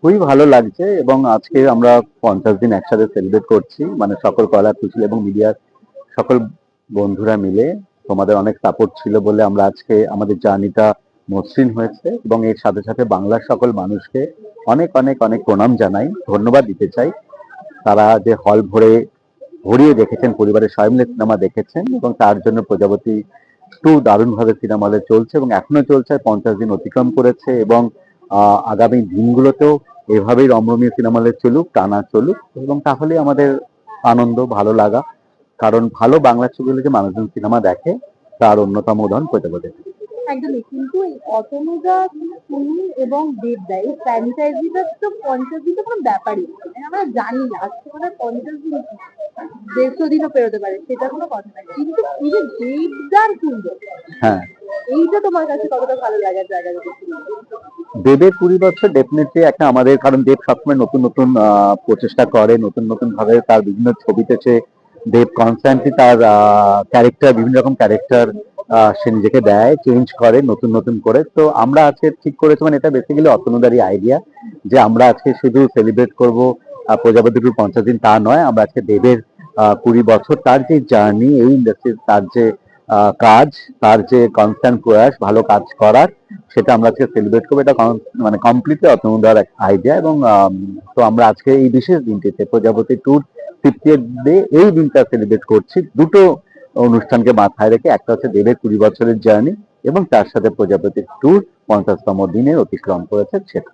খুবই ভালো লাগছে এবং আজকে আমরা 50 দিন একসাথে সেলিব্রেট করছি, মানে সকল কলা কুশলী এবং মিডিয়ার সকল বন্ধুরা মিলে। তোমাদের অনেক সাপোর্ট ছিল বলে আমরা আজকে আমাদের জার্নিটা মসৃণ হয়েছে, এবং এর সাথে সাথে বাংলার সকল মানুষকে অনেক অনেক অনেক প্রণাম জানাই, ধন্যবাদ দিতে চাই। তারা যে হল ভরে ভরিয়ে দেখেছেন, পরিবারের সবাই মিলে সিনেমা দেখেছেন, এবং তার জন্য প্রজাপতি 2 দারুণভাবে সিনেমা হলে চলছে এবং এখনো চলছে, 50 দিন অতিক্রম করেছে। এবং আগামী দিনগুলোতেও এভাবেই রমরমিয়ে সিনেমা হলে চলুক, টানা চলুক, এবং তাহলে আমাদের আনন্দ ভালো লাগা। কারণ ভালো বাংলা ছবিগুলো যে মানুষজন সিনেমা দেখে, তার অন্যতম উদাহরণ প্রজাপতি। একদমই, কিন্তু এই অতনুদা, তুমি এবং দেবদা এই ফ্র্যাঞ্চাইজিটা তো 50 দিন তো কোনো ব্যাপারই না। মানে আমরা জানি না আজকে মানে 50 দিন 150 দিনও পেরোতে পারে, সেটা কোনো কথা না, কিন্তু এই যে দেবদার সুন্দর, হ্যাঁ, এইটা তোমার কাছে কতটা ভালো লাগার জায়গা রয়েছে? দেবের 20 বছর ডেফিনেটলি একটা আমাদের, কারণ দেব সবসময় নতুন নতুন প্রচেষ্টা করে, নতুন নতুন ভাবে তার বিভিন্ন ছবিতে সে, দেব কনস্ট্যান্টলি তার ক্যারেক্টার, বিভিন্ন রকম ক্যারেক্টার সে নিজেকে দেয়, চেঞ্জ করে নতুন নতুন করে। তো আমরা আজকে ঠিক করেছি, মানে এটা বেসিক্যালি অতনুদারই আইডিয়া, যে আমরা আজকে শুধু সেলিব্রেট করবো প্রজাপতি টুর 50 দিন, তা নয়, আমরা আজকে দেবের 20 বছর, তার যে জার্নি এই ইন্ডাস্ট্রির, তার যে কাজ, তার যে কনস্ট্যান্ট প্রয়াস ভালো কাজ করার, সেটা আমরা আজকে সেলিব্রেট করবো। এটা মানে কমপ্লিটলি অতনুদার আইডিয়া। এবং তো আমরা আজকে এই বিশেষ দিনটিতে প্রজাপতি ট্যুর 50th ডে, এই দিনটা সেলিব্রেট করছি দুটো অনুষ্ঠানকে মাথায় রেখে। একটা হচ্ছে দেবের 20 বছরের জার্নি, এবং তার সাথে প্রজাপতি ট্যুর 50তম দিনে অতিক্রম করেছে সেটা।